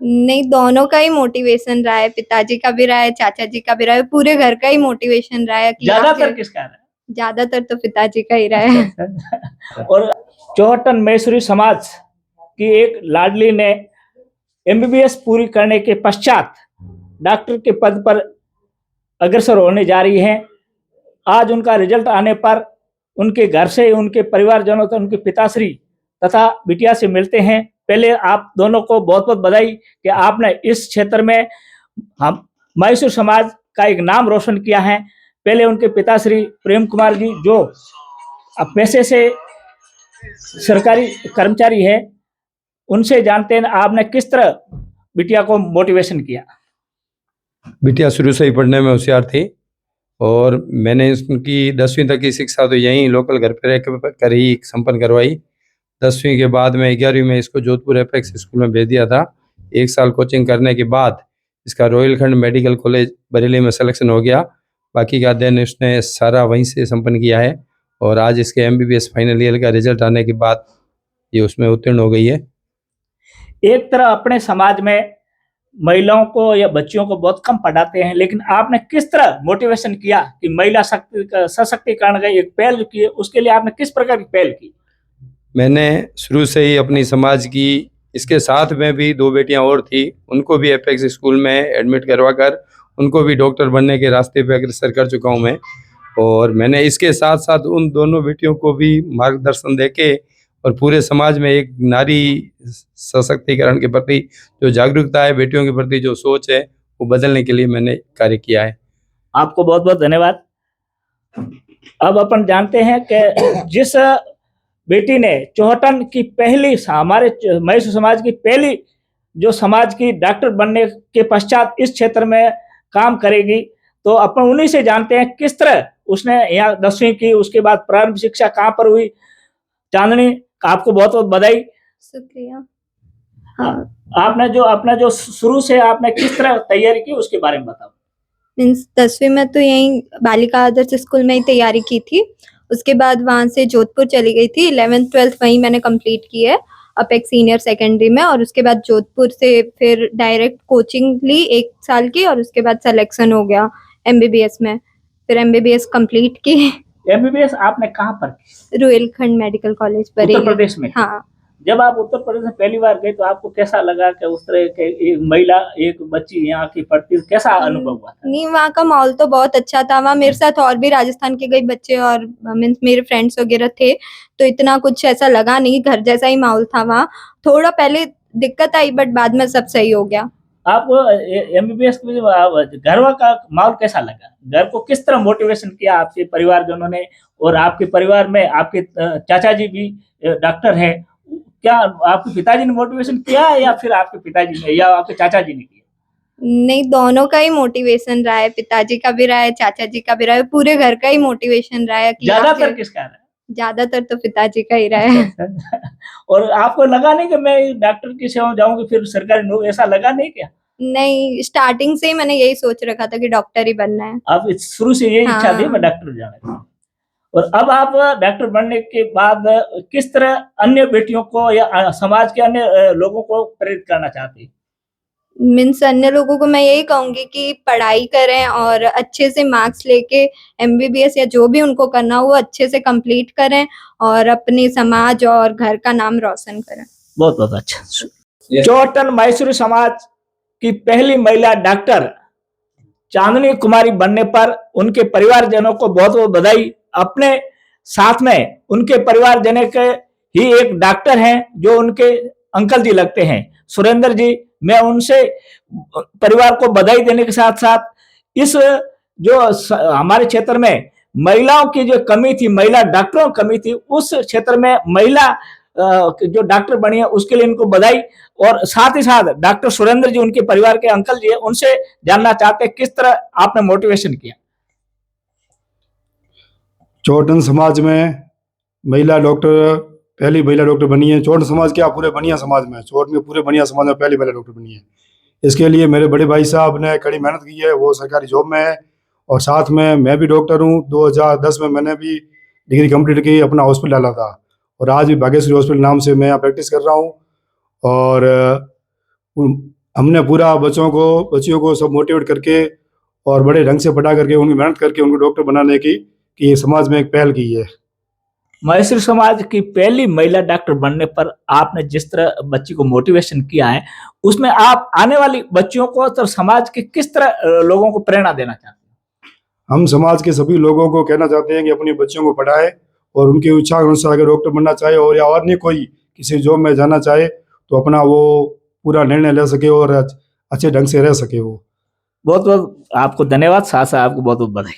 नहीं, दोनों का ही मोटिवेशन रहा है, पिताजी का भी रहा है, चाचा जी का भी रहा है, पूरे घर का ही मोटिवेशन रहा है कि ज्यादातर किसका रहा है? ज्यादातर तो पिताजी का ही रहा है। और चौहटन मैसूरी समाज की एक लाडली ने एमबीबीएस पूरी करने के पश्चात डॉक्टर के पद पर अग्रसर होने जा रही हैं। आज उनका रिजल्ट आने पर उनके घर से, उनके परिवारजनों से, उनके पिताश्री तथा बिटिया से मिलते हैं। पहले आप दोनों को बहुत बहुत बधाई कि आपने इस क्षेत्र में हम मैसूर समाज का एक नाम रोशन किया है। पहले उनके पिताश्री प्रेम कुमार जी, जो अब पेशे से सरकारी कर्मचारी है, उनसे जानते हैं आपने किस तरह बिटिया को मोटिवेशन किया। बिटिया शुरू से ही पढ़ने में होशियार थी और मैंने उनकी 10वीं तक की शिक्षा तो यहीं लोकल घर पे रह कर ही संपन्न करवाई। 10वीं के बाद में 11वीं में इसको जोधपुर एपेक्स स्कूल में भेज दिया था। 1 साल कोचिंग करने के बाद इसका रोहिलखंड मेडिकल कॉलेज बरेली में सिलेक्शन हो गया। बाकी का अध्ययन उसने सारा वहीं से संपन्न किया है और आज इसके एमबीबीएस फाइनल ईयर का रिजल्ट आने के बाद ये उसमें उत्तीर्ण हो गई है। एक तरह अपने समाज में महिलाओं को या बच्चियों को बहुत कम पढ़ाते हैं, लेकिन आपने किस तरह मोटिवेशन किया कि महिला सशक्तिकरण का एक पहल की है, उसके लिए आपने किस प्रकार की पहल की? मैंने शुरू से ही अपनी समाज की, इसके साथ में भी 2 बेटियां और थी, उनको भी एपेक्स स्कूल में एडमिट करवा कर उनको भी डॉक्टर बनने के रास्ते पे अग्रसर कर चुका हूं मैं। और मैंने इसके साथ साथ उन दोनों बेटियों को भी मार्गदर्शन देके और पूरे समाज में एक नारी सशक्तिकरण के प्रति जो जागरूकता है, बेटियों के प्रति जो सोच है, वो बदलने के लिए मैंने कार्य किया है। आपको बहुत बहुत धन्यवाद। अब अपन जानते हैं कि जिस बेटी ने चौहटन की पहली, हमारे मैसूर समाज की पहली जो समाज की डॉक्टर बनने के पश्चात इस क्षेत्र में काम करेगी, तो अपन उन्हीं से जानते हैं किस तरह उसने यहाँ 10वीं की, उसके बाद प्रारंभिक शिक्षा कहाँ पर हुई। चांदनी, आपको बहुत बहुत बधाई। शुक्रिया। हाँ, आपने जो शुरू से आपने किस तरह तैयारी की उसके बारे में बताओ। मीन्स 10वीं में तो यहीं बालिका आदर्श स्कूल में ही तैयारी की थी। उसके बाद वहां से जोधपुर चली गई थी। 11th 12th वहीं मैंने कंप्लीट की है, अपेक्स सीनियर सेकेंडरी में। और उसके बाद जोधपुर से फिर डायरेक्ट कोचिंग ली 1 साल की, और उसके बाद सिलेक्शन हो गया एमबीबीएस में। फिर एमबीबीएस कंप्लीट की। एमबीबीएस आपने कहाँ पर की? रोहिलखंड मेडिकल कॉलेज पर। उत्तर प्रदेश में? हाँ। जब आप उत्तर प्रदेश में पहली बार गए तो आपको कैसा लगा कि उस तरह के एक महिला, एक बच्ची यहाँ की पढ़ती, कैसा अनुभव हुआ था? नहीं, वहाँ का माहौल तो बहुत अच्छा था। वहाँ मेरे साथ और भी राजस्थान के कई बच्चे और मीन्स मेरे फ्रेंड्स वगैरह थे, तो इतना कुछ ऐसा लगा नहीं, घर जैसा ही माहौल था वहाँ। थोड़ा पहले दिक्कत आई, बट बाद में सब सही हो गया। आपको एमबीबीएस में घर का माहौल कैसा लगा? घर को किस तरह मोटिवेशन किया आपके परिवारजनों ने? और आपके परिवार में आपके चाचा जी भी डॉक्टर हैं, क्या आपके पिताजी ने मोटिवेशन किया या फिर आपके पिताजी ने या आपके चाचा जी ने किया? नहीं, दोनों का ही मोटिवेशन रहा है, पिताजी का भी रहा है, चाचा जी का भी रहा है, पूरे घर का ही मोटिवेशन रहा है कि ज्यादातर किसका रहा है? ज्यादातर तो पिताजी का ही रहा है। और आपको लगा नहीं कि मैं डॉक्टर की सेवा में जाऊंगी फिर सरकारी नौकरी, ऐसा लगा नहीं क्या? नहीं, स्टार्टिंग से ही मैंने यही सोच रखा था कि डॉक्टर ही बनना है। आप शुरू से यही इच्छा थी मैं डॉक्टर जाना। और अब आप डॉक्टर बनने के बाद किस तरह अन्य बेटियों को या समाज के अन्य लोगों को प्रेरित करना चाहती हैं? मीन्स अन्य लोगों को मैं यही कहूंगी कि पढ़ाई करें और अच्छे से मार्क्स लेके एमबीबीएस या जो भी उनको करना हो वो अच्छे से कंप्लीट करें और अपने समाज और घर का नाम रोशन करें। बहुत बहुत अच्छा। चौहटन मैसूरी समाज की पहली महिला डॉक्टर चांदनी कुमारी बनने पर उनके परिवारजनों को बहुत बहुत बधाई। अपने साथ में उनके परिवारजनों के ही एक डॉक्टर हैं जो उनके अंकल जी लगते हैं, सुरेंद्र जी। मैं उनसे परिवार को बधाई देने के साथ साथ इस जो हमारे क्षेत्र में महिलाओं की जो कमी थी, महिला डॉक्टरों की कमी थी, उस क्षेत्र में महिला जो डॉक्टर बनी है उसके लिए इनको बधाई। और साथ ही साथ डॉक्टर सुरेंद्र जी, उनके परिवार के अंकल जी है, उनसे जानना चाहते हैं किस तरह आपने मोटिवेशन किया। चौहटन समाज में महिला डॉक्टर, पहली महिला डॉक्टर बनी है। चौहटन समाज क्या, पूरे बनिया समाज में, चौहटन के पूरे बनिया समाज में पहली महिला डॉक्टर बनी है। इसके लिए मेरे बड़े भाई साहब ने कड़ी मेहनत की है, वो सरकारी जॉब में है और साथ में मैं भी डॉक्टर हूँ। 2010 में मैंने भी डिग्री कंप्लीट की, अपना हॉस्पिटल डाला था और आज भी भाग्यश्री हॉस्पिटल नाम से मैं यहाँ प्रैक्टिस कर रहा हूँ। और हमने पूरा बच्चियों को सब मोटिवेट करके और बड़े ढंग से पढ़ा करके उनकी मेहनत करके उनको डॉक्टर बनाने की कि ये समाज में एक पहल की है। मैसूर समाज की पहली महिला डॉक्टर बनने पर आपने जिस तरह बच्ची को मोटिवेशन किया है, उसमें आप आने वाली बच्चियों को और समाज के किस तरह लोगों को प्रेरणा देना चाहते हैं? हम समाज के सभी लोगों को कहना चाहते हैं कि अपनी बच्चियों को पढ़ाए और उनकी इच्छा अनुसार अगर डॉक्टर बनना चाहे और या और नहीं कोई किसी जॉब में जाना चाहे तो अपना वो पूरा निर्णय ले सके और अच्छे ढंग से रह सके वो। बहुत बहुत आपको धन्यवाद, साथ साथ आपको बहुत बहुत बधाई।